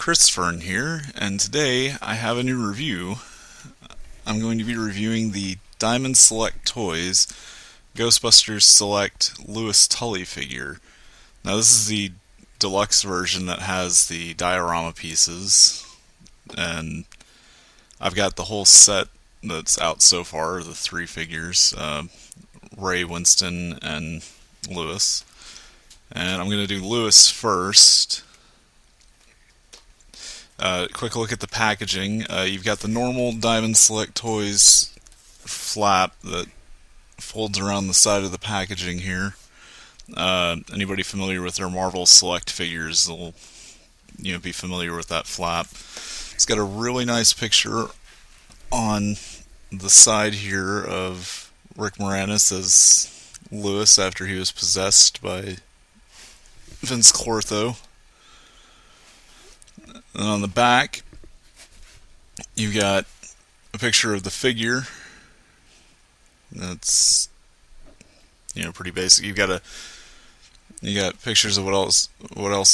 Christopher here, and today I have a new review. I'm going to be reviewing the Diamond Select Toys Ghostbusters Select Lewis Tully figure. Now, this is the deluxe version that has the diorama pieces, and I've got the whole set that's out so far, the three figures, Ray, Winston, and Lewis. And I'm going to do Lewis first. Quick look at the packaging. You've got the normal Diamond Select Toys flap that folds around the side of the packaging here. Anybody familiar with their Marvel Select figures will be familiar with that flap. It's got a really nice picture on the side here of Rick Moranis as Lewis after he was possessed by Vince Clortho. And on the back, you've got a picture of the figure. That's pretty basic. You got pictures of what else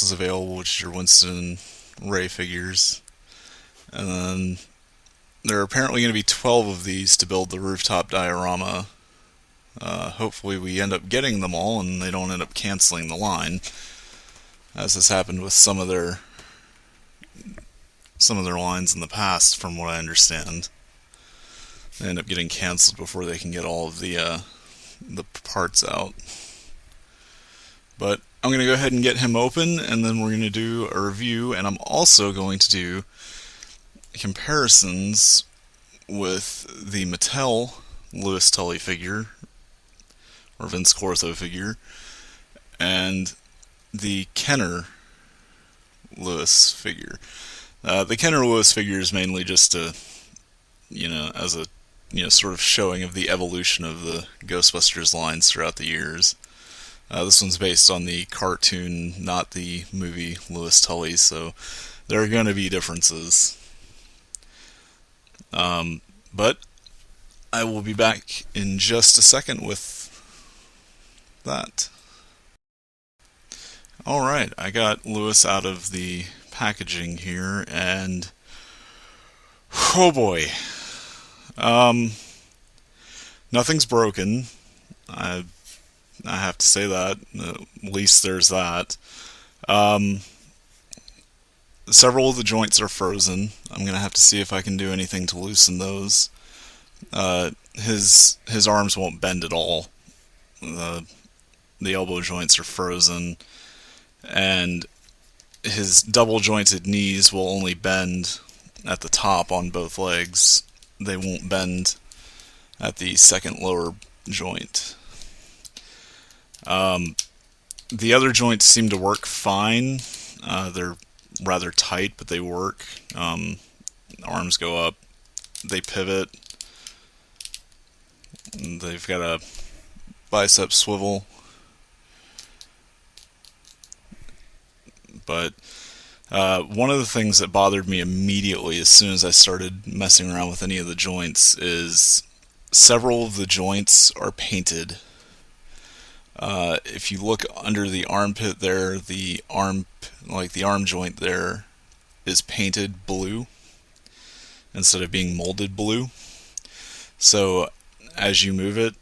is available, which is your Winston and Ray figures. And then there are apparently going to be 12 of these to build the rooftop diorama. Hopefully we end up getting them all and they don't end up canceling the line, as has happened with some of their lines in the past, from what I understand. They end up getting canceled before they can get all of the parts out. But I'm going to go ahead and get him open, and then we're going to do a review, and I'm also going to do comparisons with the Mattel Lewis Tully figure, or Vince Clortho figure, and the Kenner Lewis figure. The Kenner Lewis figure is mainly just as a sort of showing of the evolution of the Ghostbusters lines throughout the years. This one's based on the cartoon, not the movie Lewis Tully, so there are going to be differences. But I will be back in just a second with that. Alright, I got Lewis out of the packaging here, and oh boy, nothing's broken. I have to say that. At least there's that. Several of the joints are frozen. I'm gonna have to see if I can do anything to loosen those. His arms won't bend at all. The elbow joints are frozen, and his double jointed knees will only bend at the top on both legs. They won't bend at the second lower joint. The other joints seem to work fine. They're rather tight, but they work. Arms go up, they pivot. They've got a bicep swivel. But one of the things that bothered me immediately as soon as I started messing around with any of the joints is several of the joints are painted. If you look under the armpit there, the arm joint there is painted blue instead of being molded blue. So as you move it,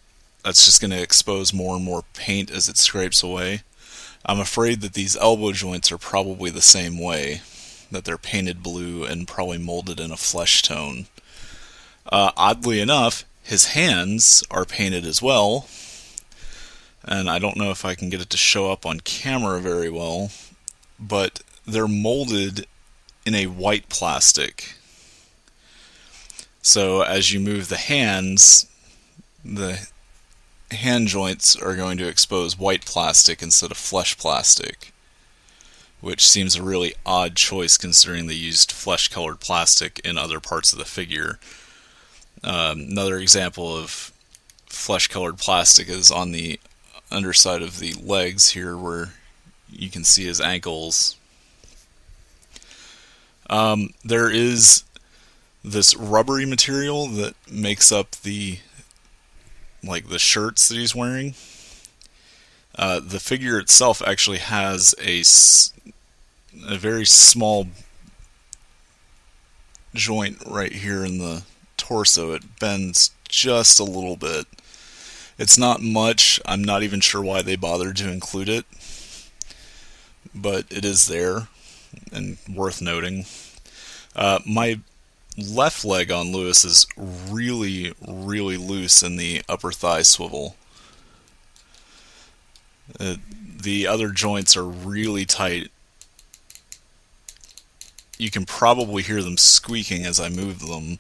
that's just going to expose more and more paint as it scrapes away. I'm afraid that these elbow joints are probably the same way, that they're painted blue and probably molded in a flesh tone. Oddly enough, his hands are painted as well, and I don't know if I can get it to show up on camera very well, but they're molded in a white plastic. So as you move the hands, the hand joints are going to expose white plastic instead of flesh plastic, which seems a really odd choice considering they used flesh-colored plastic in other parts of the figure. Another example of flesh-colored plastic is on the underside of the legs here, where you can see his ankles. There is this rubbery material that makes up the shirts that he's wearing. The figure itself actually has a very small joint right here in the torso, it bends just a little bit. It's not much. I'm not even sure why they bothered to include it, but it is there and worth noting. My left leg on Lewis is really, really loose in the upper thigh swivel. The other joints are really tight. You can probably hear them squeaking as I move them.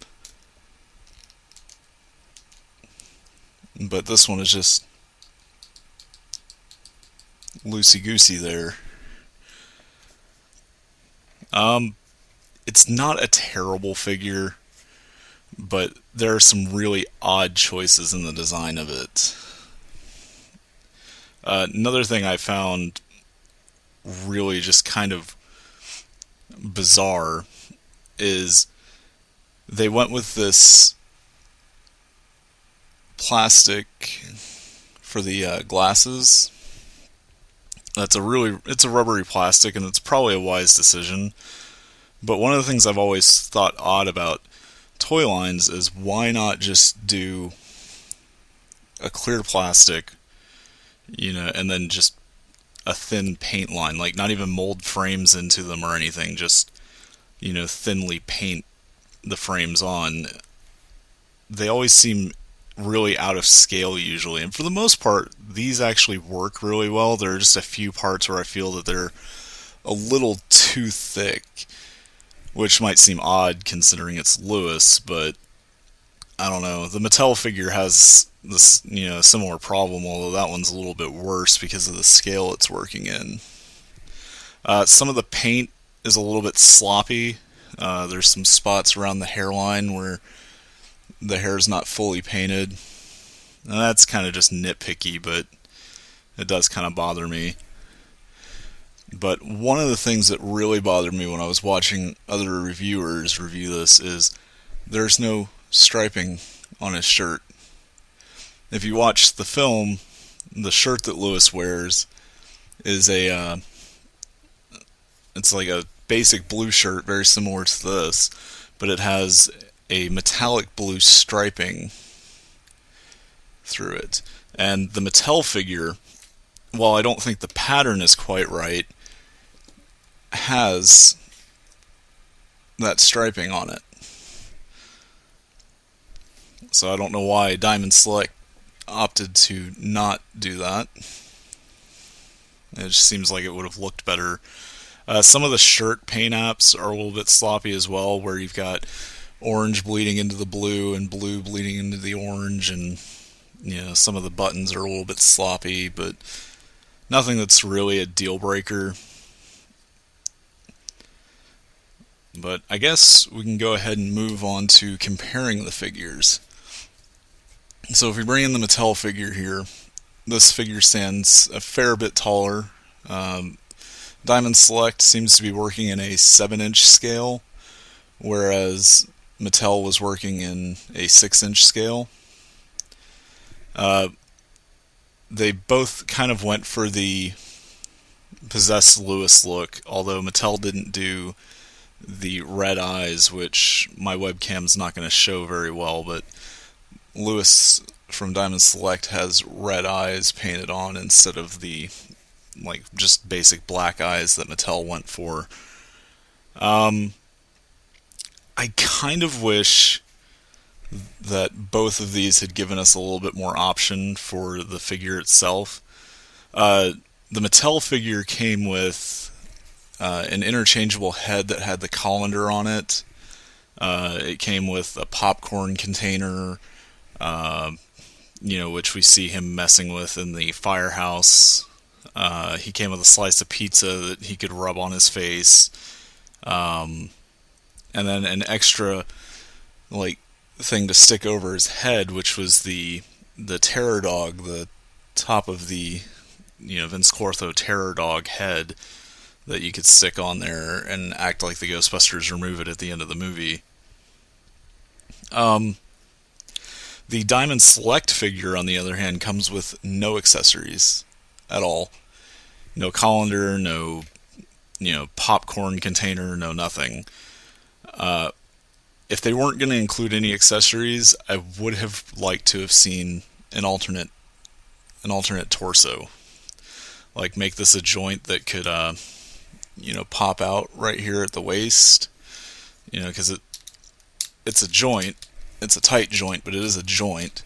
But this one is just loosey-goosey there. It's not a terrible figure, but there are some really odd choices in the design of it. Another thing I found really just kind of bizarre is they went with this plastic for the glasses. It's a rubbery plastic, and it's probably a wise decision. But one of the things I've always thought odd about toy lines is why not just do a clear plastic, and then just a thin paint line, like not even mold frames into them or anything, just, thinly paint the frames on. They always seem really out of scale usually, and for the most part, these actually work really well. There are just a few parts where I feel that they're a little too thick, which might seem odd considering it's Lewis, but I don't know. The Mattel figure has this, similar problem, although that one's a little bit worse because of the scale it's working in. Some of the paint is a little bit sloppy. There's some spots around the hairline where the hair's not fully painted. And that's kind of just nitpicky, but it does kind of bother me. But one of the things that really bothered me when I was watching other reviewers review this is there's no striping on his shirt. If you watch the film, the shirt that Lewis wears is it's like a basic blue shirt, very similar to this, but it has a metallic blue striping through it. And the Mattel figure, while I don't think the pattern is quite right, has that striping on it. So I don't know why Diamond Select opted to not do that. It just seems like it would have looked better. Some of the shirt paint apps are a little bit sloppy as well, where you've got orange bleeding into the blue and blue bleeding into the orange, and some of the buttons are a little bit sloppy, but nothing that's really a deal breaker. But I guess we can go ahead and move on to comparing the figures. So if we bring in the Mattel figure here, this figure stands a fair bit taller. Diamond Select seems to be working in a 7-inch scale, whereas Mattel was working in a 6-inch scale. They both kind of went for the possessed Lewis look, although Mattel didn't do the red eyes, which my webcam's not going to show very well, but Lewis from Diamond Select has red eyes painted on instead of the just basic black eyes that Mattel went for. I kind of wish that both of these had given us a little bit more option for the figure itself. The Mattel figure came with an interchangeable head that had the colander on it. It came with a popcorn container, which we see him messing with in the firehouse. He came with a slice of pizza that he could rub on his face. And then an extra, thing to stick over his head, which was the terror dog, the top of the, Vince Clortho terror dog head that you could stick on there and act like the Ghostbusters remove it at the end of the movie. The Diamond Select figure, on the other hand, comes with no accessories at all. No colander, no, popcorn container, no nothing. if they weren't going to include any accessories, I would have liked to have seen an alternate torso. Like make this a joint that could pop out right here at the waist. Because it's a joint. It's a tight joint, but it is a joint.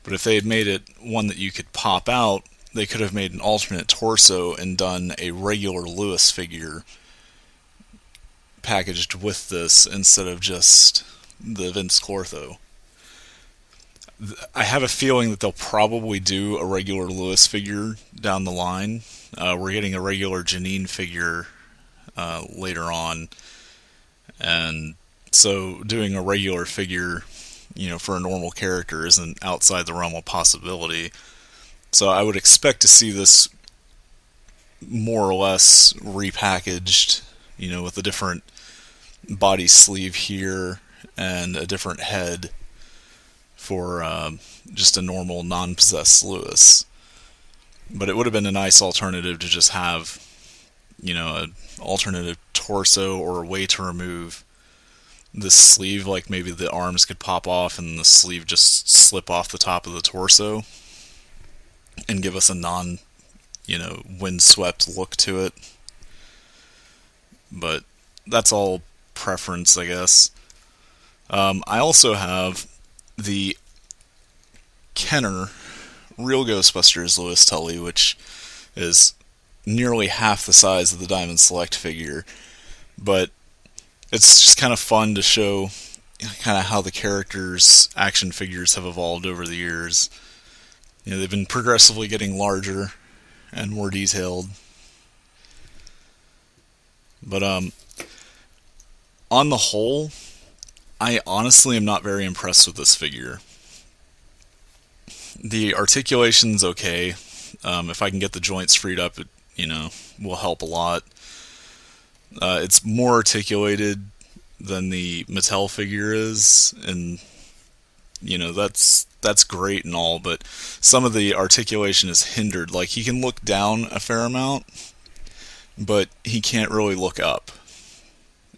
But if they had made it one that you could pop out, they could have made an alternate torso and done a regular Lewis figure packaged with this instead of just the Vince Clortho. I have a feeling that they'll probably do a regular Lewis figure down the line. We're getting a regular Janine figure later on, and so doing a regular figure, for a normal character isn't outside the realm of possibility. So I would expect to see this more or less repackaged, with a different body sleeve here and a different head for just a normal non-possessed Lewis. But it would have been a nice alternative to just have, an alternative torso or a way to remove this sleeve, like maybe the arms could pop off and the sleeve just slip off the top of the torso and give us a windswept look to it. But that's all preference, I guess. I also have the Kenner Real Ghostbusters Lewis Tully, which is nearly half the size of the Diamond Select figure. But it's just kind of fun to show kind of how the characters' action figures have evolved over the years. They've been progressively getting larger and more detailed. But on the whole, I honestly am not very impressed with this figure. The articulation's okay. If I can get the joints freed up, it will help a lot. It's more articulated than the Mattel figure is, and that's great and all, but some of the articulation is hindered. Like, he can look down a fair amount, but he can't really look up.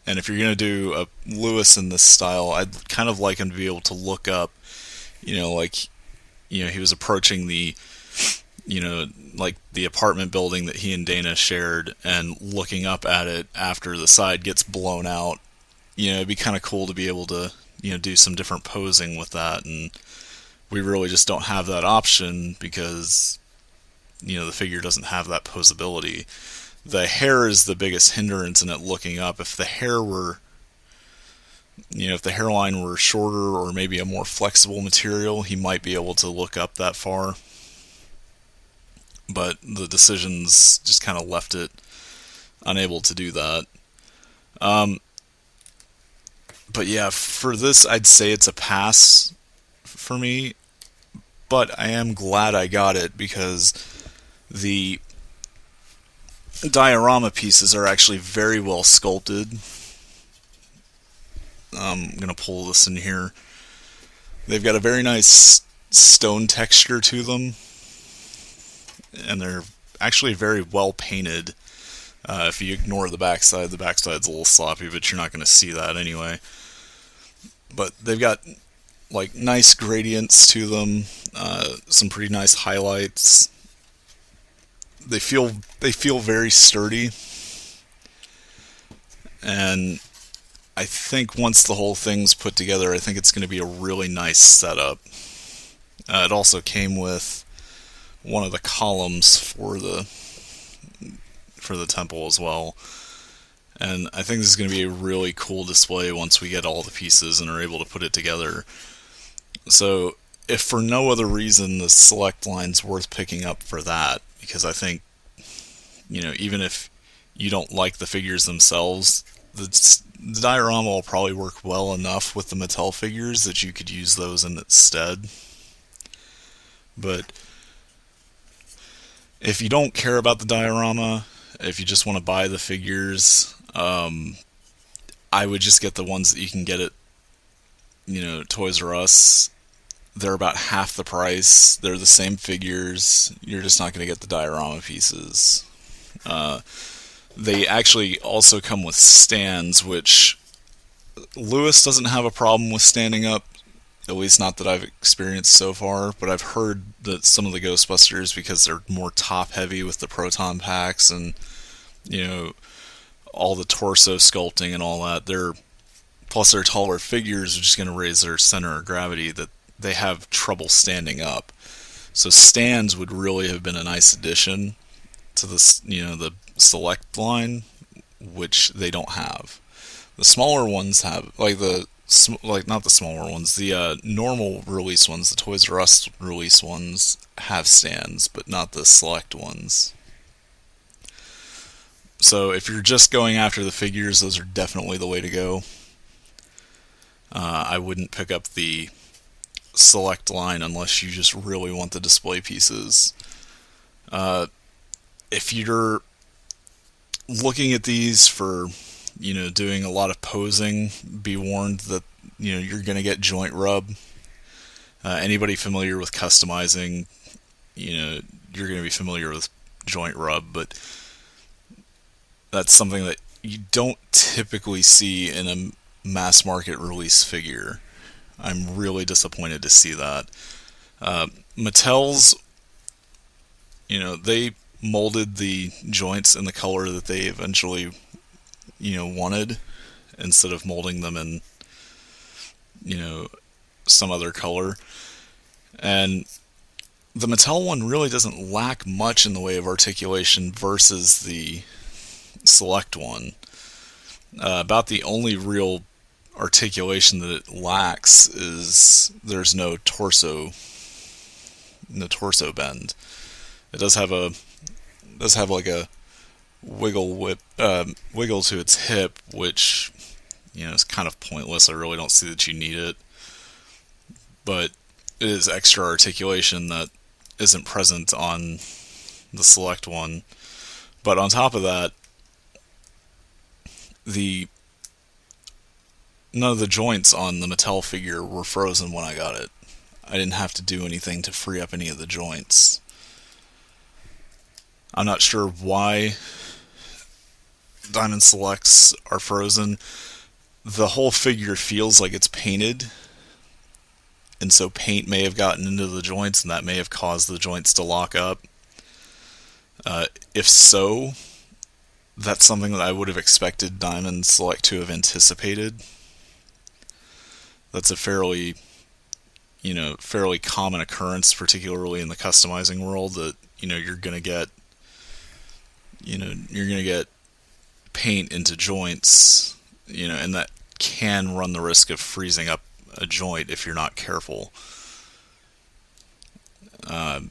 And if you're going to do a Lewis in this style, I'd kind of like him to be able to look up, he was approaching the, like the apartment building that he and Dana shared and looking up at it after the side gets blown out. It'd be kind of cool to be able to, do some different posing with that, and we really just don't have that option because, the figure doesn't have that posability. The hair is the biggest hindrance in it looking up. If the hair were, if the hairline were shorter or maybe a more flexible material, he might be able to look up that far. But the decisions just kind of left it unable to do that. But yeah, for this, I'd say it's a pass for me. But I am glad I got it because the diorama pieces are actually very well sculpted. I'm going to pull this in here. They've got a very nice stone texture to them, and they're actually very well painted. If you ignore the backside's a little sloppy, but you're not going to see that anyway. But they've got like nice gradients to them, some pretty nice highlights. They feel very sturdy, and I think once the whole thing's put together, I think it's going to be a really nice setup. It also came with one of the columns for the temple as well, and I think this is going to be a really cool display once we get all the pieces and are able to put it together. So, if for no other reason, the Select line's worth picking up for that, because I think, even if you don't like the figures themselves, the diorama will probably work well enough with the Mattel figures that you could use those in its stead. But if you don't care about the diorama, if you just want to buy the figures, I would just get the ones that you can get at, Toys R Us. They're about half the price. They're the same figures. You're just not going to get the diorama pieces. They actually also come with stands, which Lewis doesn't have a problem with standing up, at least not that I've experienced so far, but I've heard that some of the Ghostbusters, because they're more top heavy with the proton packs and, you know, all the torso sculpting and all that, plus their taller figures are just going to raise their center of gravity, that they have trouble standing up. So stands would really have been a nice addition to this, the select line, which they don't have. The smaller ones have, not the smaller ones, the normal release ones, the Toys R Us release ones have stands, but not the select ones. So if you're just going after the figures, those are definitely the way to go. I wouldn't pick up the select line unless you just really want the display pieces. If you're looking at these for, doing a lot of posing, be warned that, you're going to get joint rub. Anybody familiar with customizing, you're going to be familiar with joint rub, but that's something that you don't typically see in a mass market release figure. I'm really disappointed to see that. Mattel's, they molded the joints in the color that they eventually, wanted, instead of molding them in, some other color. And the Mattel one really doesn't lack much in the way of articulation versus the select one. About the only real articulation that it lacks is there's no torso bend. It does have like a wiggle to its hip, which is kind of pointless. I really don't see that you need it, but it is extra articulation that isn't present on the select one. But on top of that, none of the joints on the Mattel figure were frozen when I got it. I didn't have to do anything to free up any of the joints. I'm not sure why Diamond Selects are frozen. The whole figure feels like it's painted, and so paint may have gotten into the joints, and that may have caused the joints to lock up. If so, that's something that I would have expected Diamond Select to have anticipated. That's a fairly common occurrence, particularly in the customizing world, that you're gonna get paint into joints, and that can run the risk of freezing up a joint if you're not careful. The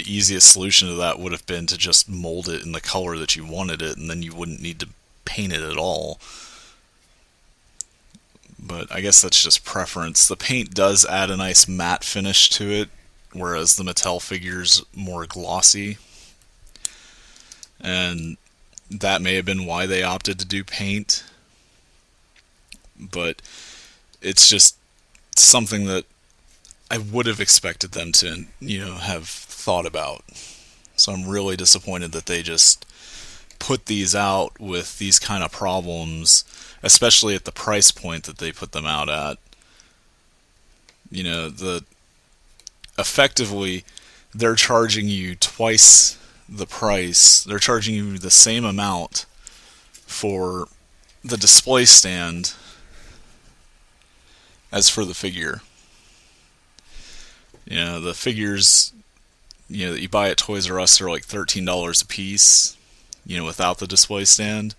easiest solution to that would have been to just mold it in the color that you wanted it, and then you wouldn't need to paint it at all. But I guess that's just preference. The paint does add a nice matte finish to it, whereas the Mattel figure's more glossy. And that may have been why they opted to do paint. But it's just something that I would have expected them to, have thought about. So I'm really disappointed that they just put these out with these kind of problems, especially at the price point that they put them out at. Effectively, they're charging you twice the price. They're charging you the same amount for the display stand as for the figure. The figures, that you buy at Toys R Us are like $13 a piece, without the display stand.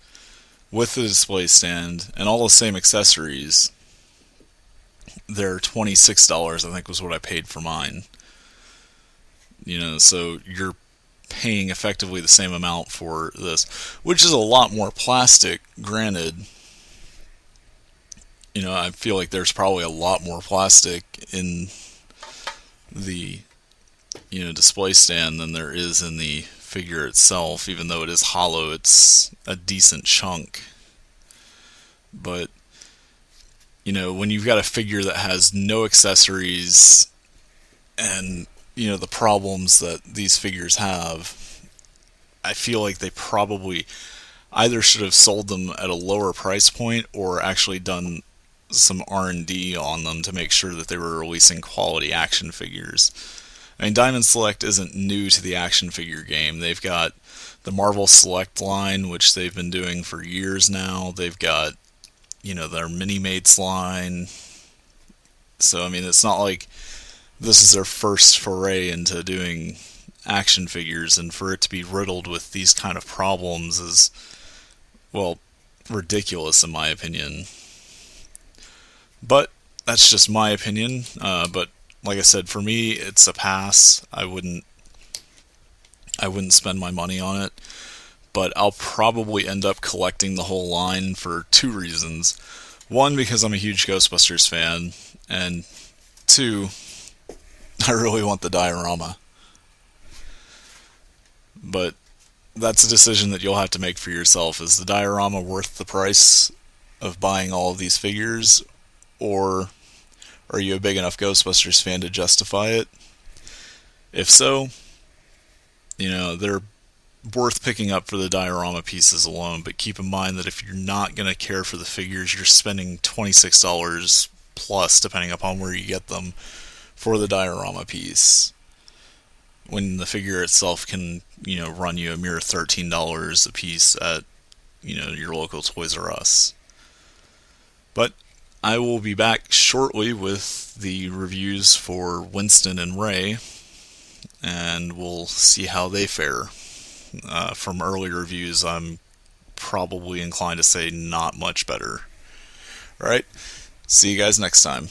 With the display stand and all the same accessories, they're $26, I think was what I paid for mine. So you're paying effectively the same amount for this, which is a lot more plastic, granted. I feel like there's probably a lot more plastic in the display stand than there is in the figure itself. Even though it is hollow, it's a decent chunk. But when you've got a figure that has no accessories and the problems that these figures have, I feel like they probably either should have sold them at a lower price point or actually done some R&D on them to make sure that they were releasing quality action figures. I mean, Diamond Select isn't new to the action figure game. They've got the Marvel Select line, which they've been doing for years now. They've got, their Mini-Mates line. So, I mean, it's not like this is their first foray into doing action figures, and for it to be riddled with these kind of problems is, well, ridiculous in my opinion. But that's just my opinion. But like I said, for me, it's a pass. I wouldn't spend my money on it. But I'll probably end up collecting the whole line for two reasons. One, because I'm a huge Ghostbusters fan, and two, I really want the diorama. But that's a decision that you'll have to make for yourself. Is the diorama worth the price of buying all of these figures, or are you a big enough Ghostbusters fan to justify it? If so, they're worth picking up for the diorama pieces alone, but keep in mind that if you're not going to care for the figures, you're spending $26 plus, depending upon where you get them, for the diorama piece, when the figure itself can, run you a mere $13 a piece at, your local Toys R Us. But I will be back shortly with the reviews for Winston and Ray, and we'll see how they fare. From earlier reviews, I'm probably inclined to say not much better. Alright, see you guys next time.